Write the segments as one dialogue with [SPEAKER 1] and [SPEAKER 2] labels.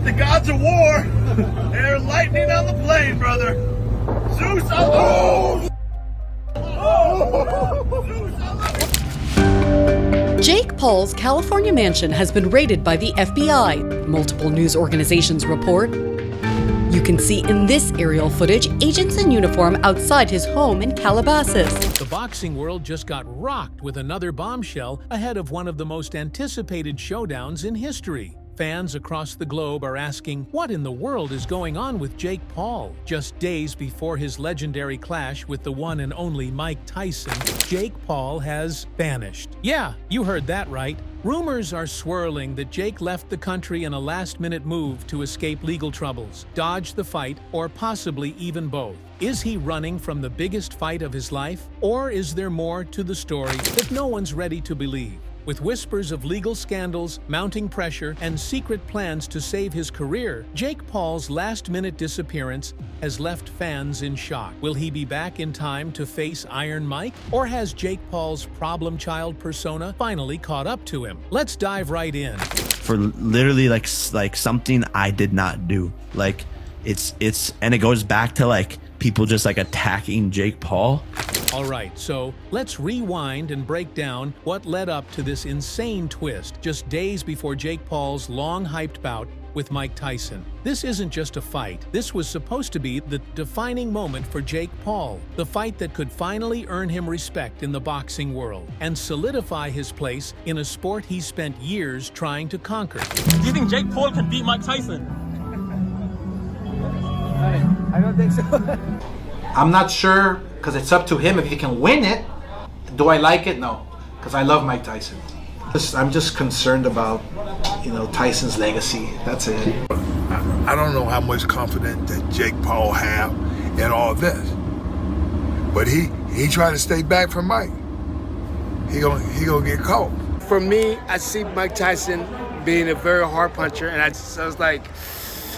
[SPEAKER 1] The gods of war, they're lightning on the plane, brother. Zeus,
[SPEAKER 2] Jake Paul's California mansion has been raided by the FBI, multiple news organizations report. You can see in this aerial footage agents in uniform outside his home in Calabasas.
[SPEAKER 3] The boxing world just got rocked with another bombshell ahead of one of the most anticipated showdowns in history. Fans across the globe are asking, what in the world is going on with Jake Paul? Just days before his legendary clash with the one and only Mike Tyson, Jake Paul has vanished. Yeah, you heard that right. Rumors are swirling that Jake left the country in a last-minute move to escape legal troubles, dodge the fight, or possibly even both. Is he running from the biggest fight of his life? Or is there more to the story that no one's ready to believe? With whispers of legal scandals, mounting pressure, and secret plans to save his career, Jake Paul's last-minute disappearance has left fans in shock. Will he be back in time to face Iron Mike? Or has Jake Paul's problem child persona finally caught up to him? Let's dive right in.
[SPEAKER 4] For literally like something I did not do. Like and it goes back to like people just like attacking Jake Paul.
[SPEAKER 3] All right, so let's rewind and break down what led up to this insane twist just days before Jake Paul's long-hyped bout with Mike Tyson. This isn't just a fight. This was supposed to be the defining moment for Jake Paul, the fight that could finally earn him respect in the boxing world and solidify his place in a sport he spent years trying to conquer.
[SPEAKER 5] Do you think Jake Paul can beat Mike Tyson?
[SPEAKER 6] I don't think so.
[SPEAKER 7] I'm not sure, because it's up to him if he can win it. Do I like it? No, because I love Mike Tyson. I'm just concerned about, Tyson's legacy. That's it.
[SPEAKER 1] I don't know how much confidence that Jake Paul have in all this, but he tried to stay back from Mike. He gonna get caught.
[SPEAKER 6] For me, I see Mike Tyson being a very hard puncher, and I was like,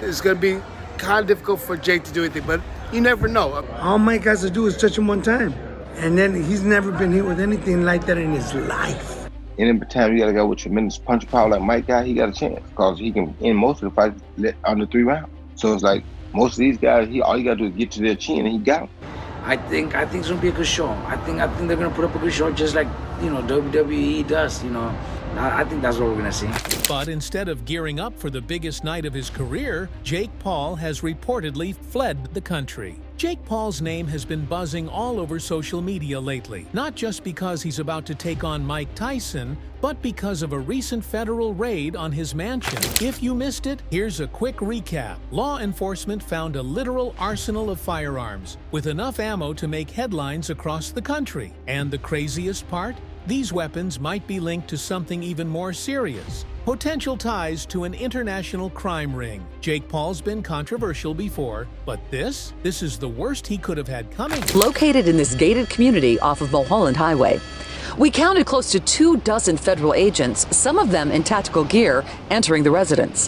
[SPEAKER 6] it's gonna be kind of difficult for Jake to do anything, but you never know.
[SPEAKER 8] All Mike has to do is touch him one time, and then he's never been hit with anything like that in his life.
[SPEAKER 9] And in time, you got to go with tremendous punch power like Mike got. He got a chance because he can end most of the fights under 3 rounds. So it's like most of these guys, all you got to do is get to their chin, and he got them.
[SPEAKER 10] I think it's gonna be a good show. I think they're gonna put up a good show, just like WWE does. I think that's what we're gonna see.
[SPEAKER 3] But instead of gearing up for the biggest night of his career, Jake Paul has reportedly fled the country. Jake Paul's name has been buzzing all over social media lately, not just because he's about to take on Mike Tyson, but because of a recent federal raid on his mansion. If you missed it, here's a quick recap. Law enforcement found a literal arsenal of firearms, with enough ammo to make headlines across the country. And the craziest part? These weapons might be linked to something even more serious. Potential ties to an international crime ring. Jake Paul's been controversial before, but this is the worst he could have had coming.
[SPEAKER 11] Located in this gated community off of Mulholland Highway, we counted close to 24 federal agents, some of them in tactical gear, entering the residence.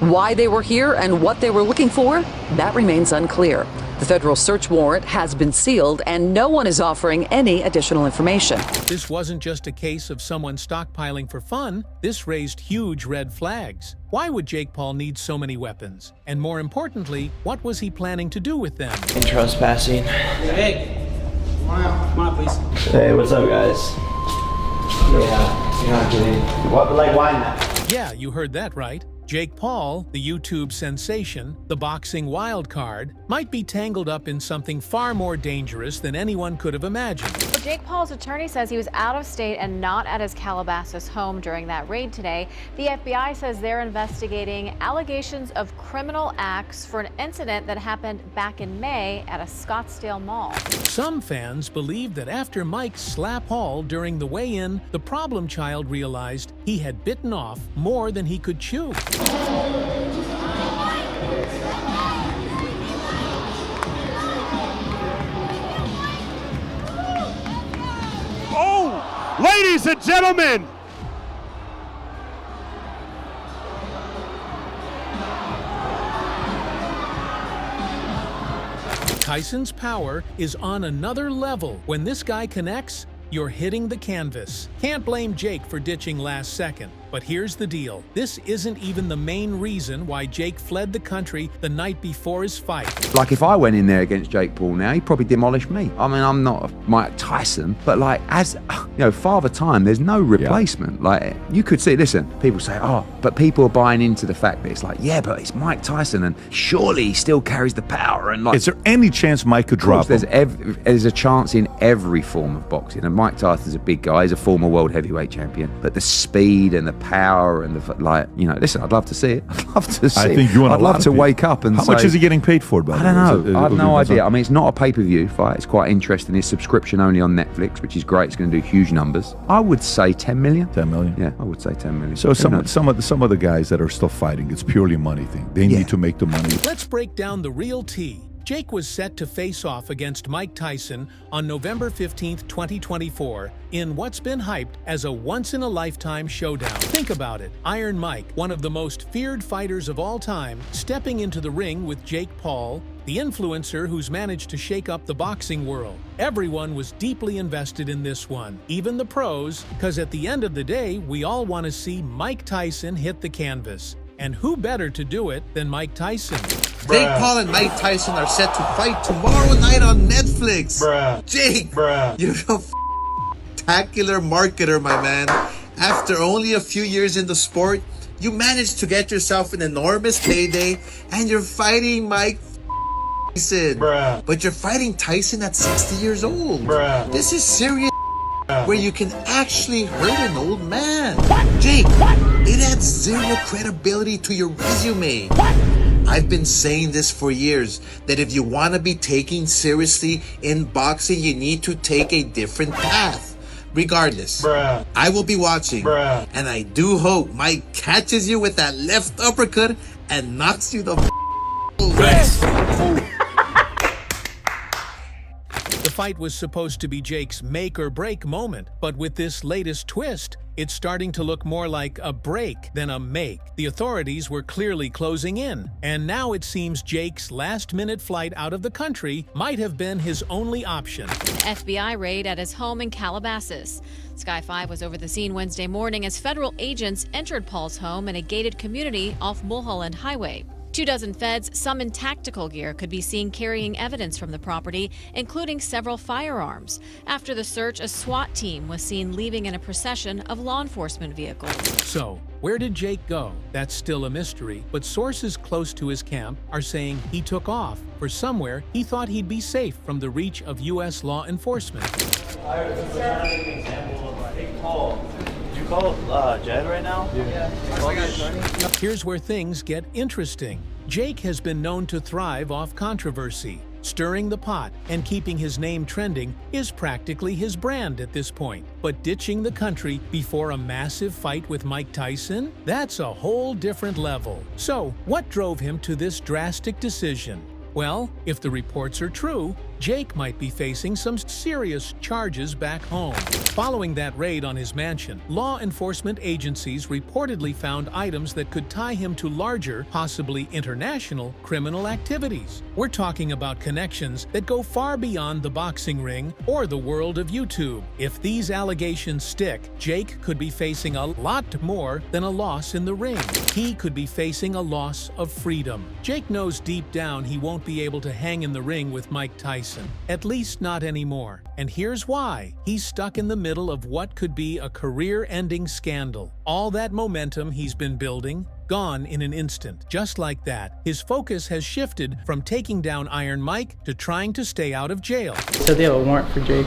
[SPEAKER 11] Why they were here and what they were looking for, that remains unclear. The federal search warrant has been sealed, and no one is offering any additional information.
[SPEAKER 3] This wasn't just a case of someone stockpiling for fun. This raised huge red flags. Why would Jake Paul need so many weapons? And more importantly, what was he planning to do with them?
[SPEAKER 12] And trespassing.
[SPEAKER 5] Hey, come on, please.
[SPEAKER 12] Hey, what's up, guys? Yeah, you're not kidding. What, like, why not?
[SPEAKER 3] Yeah, you heard that right. Jake Paul, the YouTube sensation, the boxing wild card, might be tangled up in something far more dangerous than anyone could have imagined.
[SPEAKER 13] But Jake Paul's attorney says he was out of state and not at his Calabasas home during that raid today. The FBI says they're investigating allegations of criminal acts for an incident that happened back in May at a Scottsdale mall.
[SPEAKER 3] Some fans believe that after Mike slapped Paul during the weigh-in, the problem child realized he had bitten off more than he could chew.
[SPEAKER 1] Oh, ladies and gentlemen,
[SPEAKER 3] Tyson's power is on another level. When this guy connects, you're hitting the canvas. Can't blame Jake for ditching last second. But here's the deal. This isn't even the main reason why Jake fled the country the night before his fight.
[SPEAKER 14] Like, if I went in there against Jake Paul now, he'd probably demolish me. I mean, I'm not Mike Tyson, but like, as you know, Father Time, there's no replacement. Like, you could see, listen, people say, oh, but people are buying into the fact that it's like, yeah, but it's Mike Tyson, and surely he still carries the power. And like,
[SPEAKER 15] is there any chance Mike could drop him?
[SPEAKER 14] There's a chance in every form of boxing, and Mike Tyson's a big guy. He's a former world heavyweight champion, but the speed and the power and the, like, you know, listen, I'd love to see it. I'd love to see
[SPEAKER 15] I think you and
[SPEAKER 14] I'd love to wake up and
[SPEAKER 15] how
[SPEAKER 14] say,
[SPEAKER 15] much is he getting paid for? By
[SPEAKER 14] I don't know. I have no idea. I mean, it's not a pay-per-view fight. It's quite interesting. It's subscription only on Netflix, which is great. It's going to do huge numbers. I would say 10 million.
[SPEAKER 15] 10 million.
[SPEAKER 14] Yeah, I would say 10 million.
[SPEAKER 15] So some of the guys that are still fighting, it's purely a money thing. They need to make the money.
[SPEAKER 3] Let's break down the real tea. Jake was set to face off against Mike Tyson on November 15th, 2024, in what's been hyped as a once-in-a-lifetime showdown. Think about it. Iron Mike, one of the most feared fighters of all time, stepping into the ring with Jake Paul, the influencer who's managed to shake up the boxing world. Everyone was deeply invested in this one, even the pros, because at the end of the day, we all want to see Mike Tyson hit the canvas. And who better to do it than Mike Tyson?
[SPEAKER 16] Jake Paul and Mike Tyson are set to fight tomorrow night on Netflix. Jake, you're a spectacular marketer, my man. After only a few years in the sport, you managed to get yourself an enormous payday, and you're fighting Mike Tyson. But you're fighting Tyson at 60 years old. This is serious where you can actually hurt an old man. Jake, it adds zero credibility to your resume. I've been saying this for years, that if you want to be taken seriously in boxing, you need to take a different path. Regardless, I will be watching, and I do hope Mike catches you with that left uppercut and knocks you the
[SPEAKER 3] The fight was supposed to be Jake's make or break moment, but with this latest twist, it's starting to look more like a break than a make. The authorities were clearly closing in, and now it seems Jake's last-minute flight out of the country might have been his only option.
[SPEAKER 13] An FBI raid at his home in Calabasas. Sky 5 was over the scene Wednesday morning as federal agents entered Paul's home in a gated community off Mulholland Highway. 24 feds, some in tactical gear, could be seen carrying evidence from the property, including several firearms. After the search, a SWAT team was seen leaving in a procession of law enforcement vehicles.
[SPEAKER 3] So, where did Jake go? That's still a mystery, but sources close to his camp are saying he took off for somewhere he thought he'd be safe from the reach of U.S. law enforcement.
[SPEAKER 12] Call Jed right now? Yeah.
[SPEAKER 3] Here's where things get interesting. Jake has been known to thrive off controversy. Stirring the pot and keeping his name trending is practically his brand at this point. But ditching the country before a massive fight with Mike Tyson? That's a whole different level. So, what drove him to this drastic decision? Well, if the reports are true, Jake might be facing some serious charges back home. Following that raid on his mansion, law enforcement agencies reportedly found items that could tie him to larger, possibly international, criminal activities. We're talking about connections that go far beyond the boxing ring or the world of YouTube. If these allegations stick, Jake could be facing a lot more than a loss in the ring. He could be facing a loss of freedom. Jake knows deep down he won't be able to hang in the ring with Mike Tyson. At least not anymore. And here's why. He's stuck in the middle of what could be a career-ending scandal. All that momentum he's been building, gone in an instant. Just like that, his focus has shifted from taking down Iron Mike to trying to stay out of jail.
[SPEAKER 17] So they have a warrant for Jake.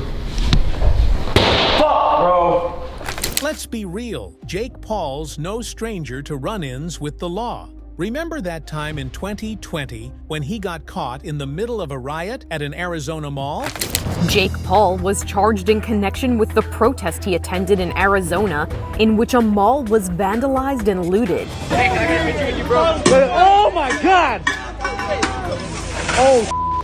[SPEAKER 12] Fuck, bro!
[SPEAKER 3] Let's be real. Jake Paul's no stranger to run-ins with the law. Remember that time in 2020 when he got caught in the middle of a riot at an Arizona mall?
[SPEAKER 18] Jake Paul was charged in connection with the protest he attended in Arizona, in which a mall was vandalized and looted.
[SPEAKER 12] Hey, can I get a picture with you, bro? Oh my God!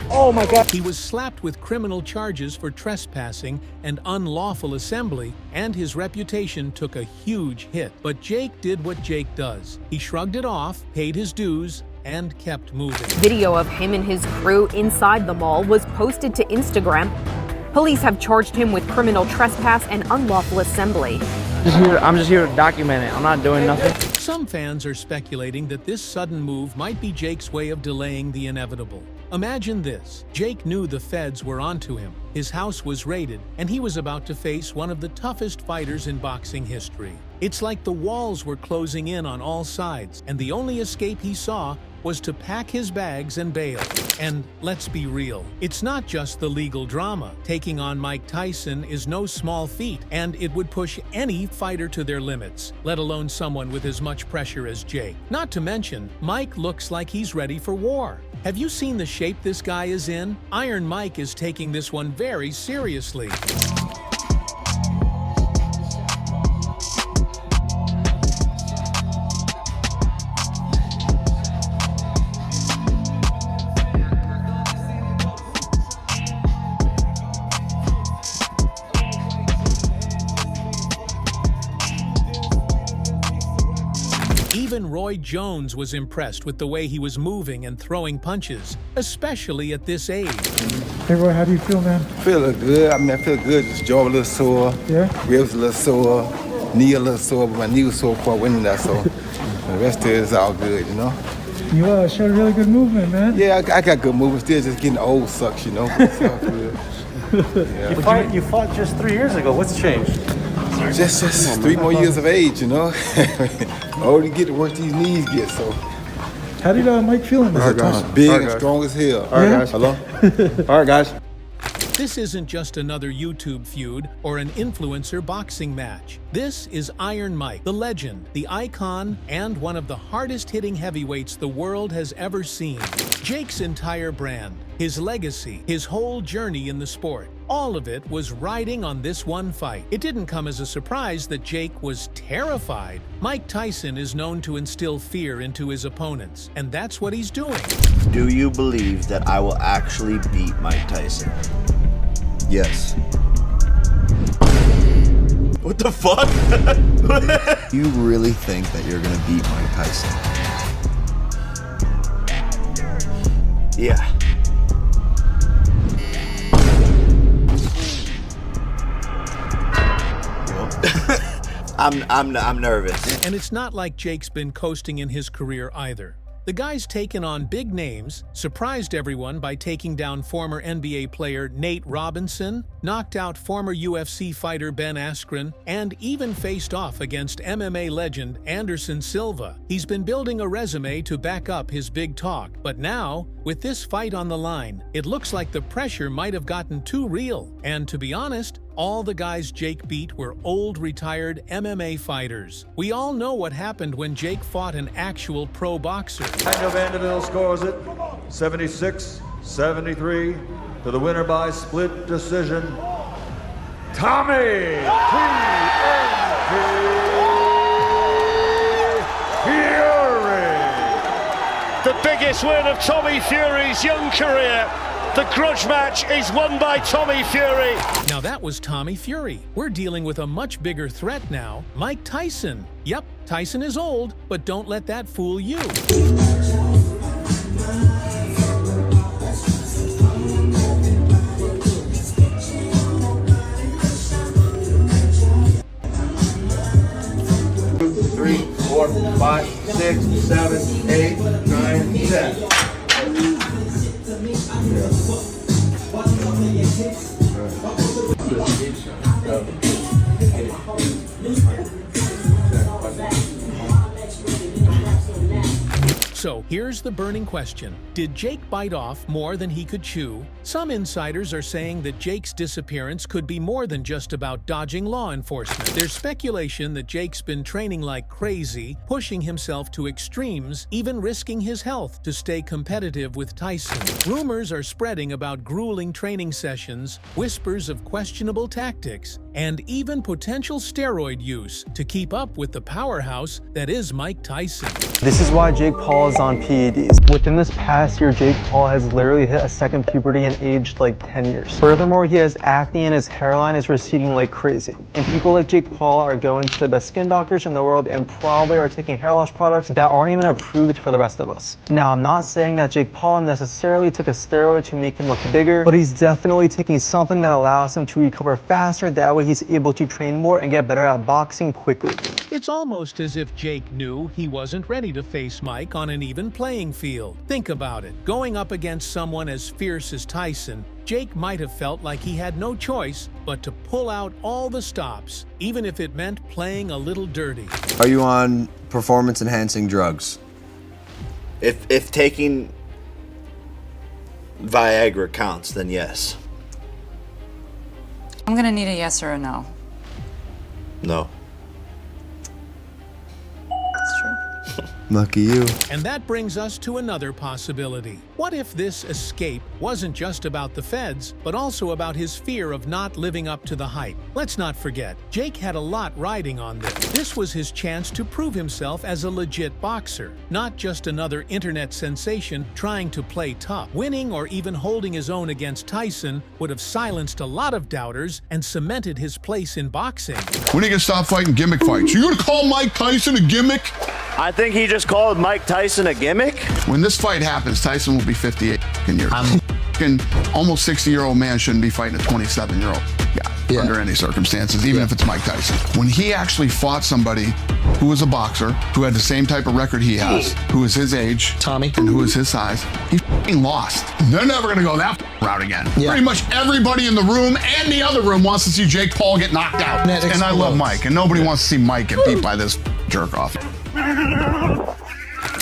[SPEAKER 12] Oh my God.
[SPEAKER 3] He was slapped with criminal charges for trespassing and unlawful assembly, and his reputation took a huge hit. But Jake did what Jake does. He shrugged it off, paid his dues, and kept moving.
[SPEAKER 18] Video of him and his crew inside the mall was posted to Instagram. Police have charged him with criminal trespass and unlawful assembly.
[SPEAKER 17] I'm just here to document it. I'm not doing nothing.
[SPEAKER 3] Some fans are speculating that this sudden move might be Jake's way of delaying the inevitable. Imagine this. Jake knew the feds were onto him. His house was raided, and he was about to face one of the toughest fighters in boxing history. It's like the walls were closing in on all sides, and the only escape he saw was to pack his bags and bail. And let's be real, it's not just the legal drama. Taking on Mike Tyson is no small feat, and it would push any fighter to their limits, let alone someone with as much pressure as Jake. Not to mention, Mike looks like he's ready for war. Have you seen the shape this guy is in? Iron Mike is taking this one very seriously. Even Roy Jones was impressed with the way he was moving and throwing punches, especially at this age.
[SPEAKER 19] Hey Roy, how do you feel, man?
[SPEAKER 20] Feeling good. I feel good. Just jaw a little sore.
[SPEAKER 19] Yeah?
[SPEAKER 20] Ribs a little sore. Knee a little sore, but my knee was sore before I went in there, so the rest of it is all good, you know?
[SPEAKER 19] You showed really good movement, man.
[SPEAKER 20] Yeah, I got good movement. Still just getting old sucks, you know? It's all good. Yeah.
[SPEAKER 12] You fought just 3 years ago. What's changed?
[SPEAKER 20] Just 3 more years of age, you know? The older you get, the worse these knees get, so.
[SPEAKER 19] How did Mike feel in this?
[SPEAKER 20] Big and strong as hell.
[SPEAKER 12] All right, guys.
[SPEAKER 20] Hello?
[SPEAKER 12] All right, guys.
[SPEAKER 3] This isn't just another YouTube feud or an influencer boxing match. This is Iron Mike, the legend, the icon, and one of the hardest-hitting heavyweights the world has ever seen. Jake's entire brand, his legacy, his whole journey in the sport, all of it was riding on this one fight. It didn't come as a surprise that Jake was terrified. Mike Tyson is known to instill fear into his opponents, and that's what he's doing.
[SPEAKER 4] Do you believe that I will actually beat Mike Tyson? Yes. What the fuck? You really think that you're gonna beat Mike Tyson? Yeah. I'm nervous.
[SPEAKER 3] And it's not like Jake's been coasting in his career either. The guy's taken on big names, surprised everyone by taking down former NBA player Nate Robinson, knocked out former UFC fighter Ben Askren, and even faced off against MMA legend Anderson Silva. He's been building a resume to back up his big talk, but now, with this fight on the line, it looks like the pressure might have gotten too real. And to be honest, all the guys Jake beat were old, retired MMA fighters. We all know what happened when Jake fought an actual pro boxer.
[SPEAKER 21] Daniel Vanderbilt scores it 76-73 to the winner by split decision, Tommy Fury.
[SPEAKER 22] The biggest win of Tommy Fury's young career. The grudge match is won by Tommy Fury.
[SPEAKER 3] Now that was Tommy Fury. We're dealing with a much bigger threat now, Mike Tyson. Yep, Tyson is old, but don't let that fool you.
[SPEAKER 20] Three, 4, 5, 6, 7, 8, 9, 10.
[SPEAKER 3] So here's the burning question. Did Jake bite off more than he could chew? Some insiders are saying that Jake's disappearance could be more than just about dodging law enforcement. There's speculation that Jake's been training like crazy, pushing himself to extremes, even risking his health to stay competitive with Tyson. Rumors are spreading about grueling training sessions, whispers of questionable tactics, and even potential steroid use to keep up with the powerhouse that is Mike Tyson.
[SPEAKER 23] This is why Jake Paul is on PEDs. Within this past year, Jake Paul has literally hit a second puberty and aged like 10 years. Furthermore, he has acne and his hairline is receding like crazy. And people like Jake Paul are going to the best skin doctors in the world and probably are taking hair loss products that aren't even approved for the rest of us. Now, I'm not saying that Jake Paul necessarily took a steroid to make him look bigger, but he's definitely taking something that allows him to recover faster. That way he's able to train more and get better at boxing quickly.
[SPEAKER 3] It's almost as if Jake knew he wasn't ready to face Mike on an even playing field. Think about it. Going up against someone as fierce as Tyson, Jake might have felt like he had no choice but to pull out all the stops, even if it meant playing a little dirty.
[SPEAKER 2] Are you on performance-enhancing drugs?
[SPEAKER 12] If taking Viagra counts, then yes.
[SPEAKER 6] I'm gonna need a yes or a no.
[SPEAKER 12] No.
[SPEAKER 6] It's true.
[SPEAKER 2] Lucky you.
[SPEAKER 3] And that brings us to another possibility. What if this escape wasn't just about the feds, but also about his fear of not living up to the hype? Let's not forget, Jake had a lot riding on this. This was his chance to prove himself as a legit boxer, not just another internet sensation trying to play tough. Winning or even holding his own against Tyson would have silenced a lot of doubters and cemented his place in boxing.
[SPEAKER 7] When are you gonna stop fighting gimmick fights? You gonna call Mike Tyson a gimmick?
[SPEAKER 12] I think he just called Mike Tyson a gimmick.
[SPEAKER 7] When this fight happens, Tyson will be 58 years old. Almost 60-year-old man shouldn't be fighting a 27-year-old guy under any circumstances, even if it's Mike Tyson. When he actually fought somebody who was a boxer, who had the same type of record he has, who was his age, Tommy, and who was his size, he lost. They're never gonna go that route again. Pretty much everybody in the room and the other room wants to see Jake Paul get knocked out. And I love Mike, and nobody wants to see Mike get beat by this jerk off.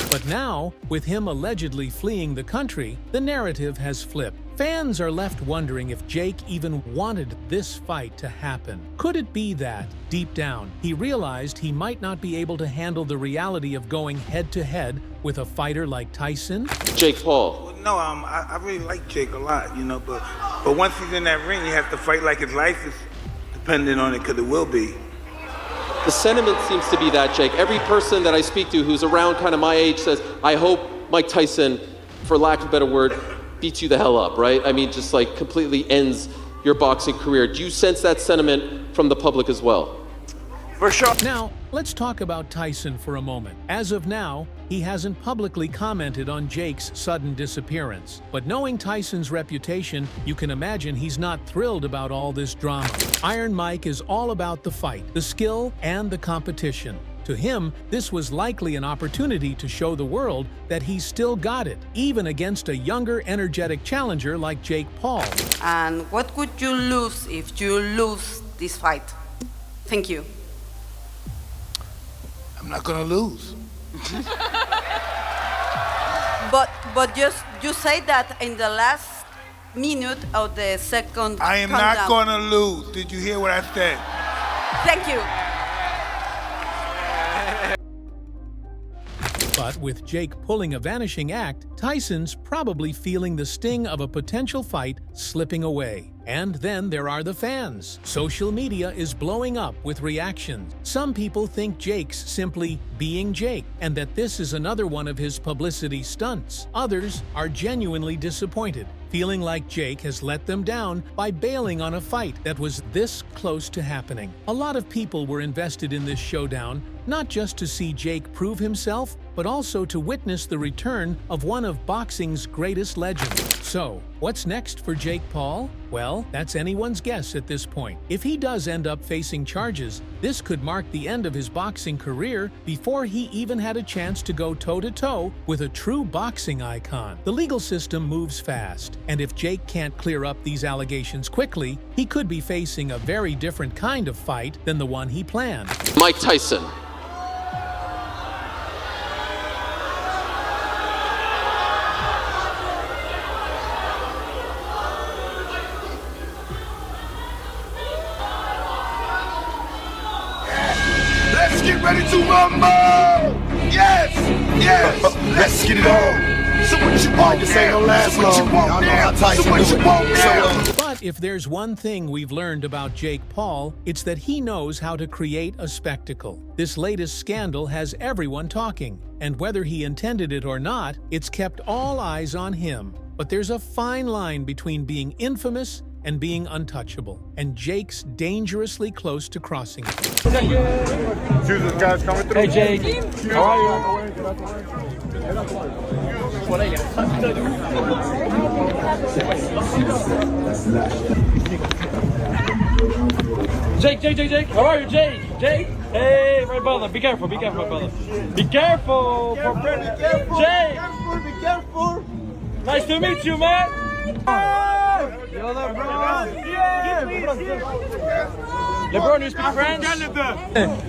[SPEAKER 3] But now, with him allegedly fleeing the country, the narrative has flipped. Fans are left wondering if Jake even wanted this fight to happen. Could it be that, deep down, he realized he might not be able to handle the reality of going head-to-head with a fighter like Tyson?
[SPEAKER 24] Jake Paul.
[SPEAKER 25] No, I really like Jake a lot, you know, but once he's in that ring, he has to fight like his life is dependent on it, because it will be.
[SPEAKER 24] The sentiment seems to be that, Jake. Every person that I speak to who's around kind of my age says, I hope Mike Tyson, for lack of a better word, beats you the hell up, right? I mean, just like completely ends your boxing career. Do you sense that sentiment from the public as well?
[SPEAKER 25] For sure.
[SPEAKER 3] Now, let's talk about Tyson for a moment. As of now, he hasn't publicly commented on Jake's sudden disappearance. But knowing Tyson's reputation, you can imagine he's not thrilled about all this drama. Iron Mike is all about the fight, the skill, and the competition. To him, this was likely an opportunity to show the world that he's still got it, even against a younger, energetic challenger like Jake Paul.
[SPEAKER 26] And what would you lose if you lose this fight? Thank you.
[SPEAKER 25] I'm not gonna lose.
[SPEAKER 26] But just you say that in the last minute of the second
[SPEAKER 25] I am
[SPEAKER 26] countdown.
[SPEAKER 25] not gonna lose. Did you hear what I said?
[SPEAKER 26] Thank you.
[SPEAKER 3] But with Jake pulling a vanishing act, Tyson's probably feeling the sting of a potential fight slipping away. And then there are the fans. Social media is blowing up with reactions. Some people think Jake's simply being Jake, and that this is another one of his publicity stunts. Others are genuinely disappointed, feeling like Jake has let them down by bailing on a fight that was this close to happening. A lot of people were invested in this showdown, not just to see Jake prove himself, but also to witness the return of one of boxing's greatest legends. So, what's next for Jake Paul? Well, that's anyone's guess at this point. If he does end up facing charges, this could mark the end of his boxing career before he even had a chance to go toe-to-toe with a true boxing icon. The legal system moves fast, and if Jake can't clear up these allegations quickly, he could be facing a very different kind of fight than the one he planned.
[SPEAKER 24] Mike Tyson.
[SPEAKER 21] Let's get ready to rumble! Yes! Yes! Let's get it on! So what you want
[SPEAKER 2] This ain't gonna last long. Y'all know how Tyson do it.
[SPEAKER 3] But if there's one thing we've learned about Jake Paul, it's that he knows how to create a spectacle. This latest scandal has everyone talking, and whether he intended it or not, it's kept all eyes on him. But there's a fine line between being infamous and being untouchable, and Jake's dangerously close to crossing it.
[SPEAKER 21] Guys coming through.
[SPEAKER 17] Hey Jake, how are you? Jake, how are you, Jake? Hey, my brother, be careful, my brother. Be careful, Jake.
[SPEAKER 21] Be careful.
[SPEAKER 17] Nice to meet you, man.
[SPEAKER 21] Yo, LeBron.
[SPEAKER 17] LeBron, you speak French?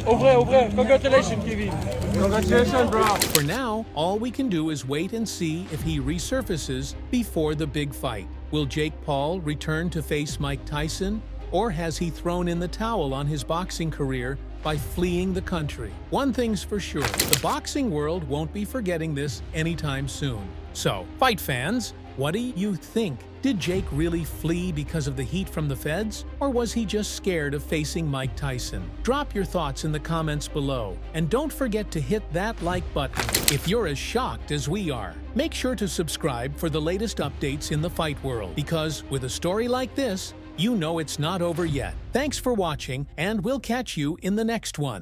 [SPEAKER 17] Ouvre. Congratulations, Kevin. Congratulations, bro.
[SPEAKER 3] For now, all we can do is wait and see if he resurfaces before the big fight. Will Jake Paul return to face Mike Tyson? Or has he thrown in the towel on his boxing career by fleeing the country? One thing's for sure, the boxing world won't be forgetting this anytime soon. So, fight fans, what do you think? Did Jake really flee because of the heat from the feds? Or was he just scared of facing Mike Tyson? Drop your thoughts in the comments below. And don't forget to hit that like button if you're as shocked as we are. Make sure to subscribe for the latest updates in the fight world, because with a story like this, you know it's not over yet. Thanks for watching, and we'll catch you in the next one.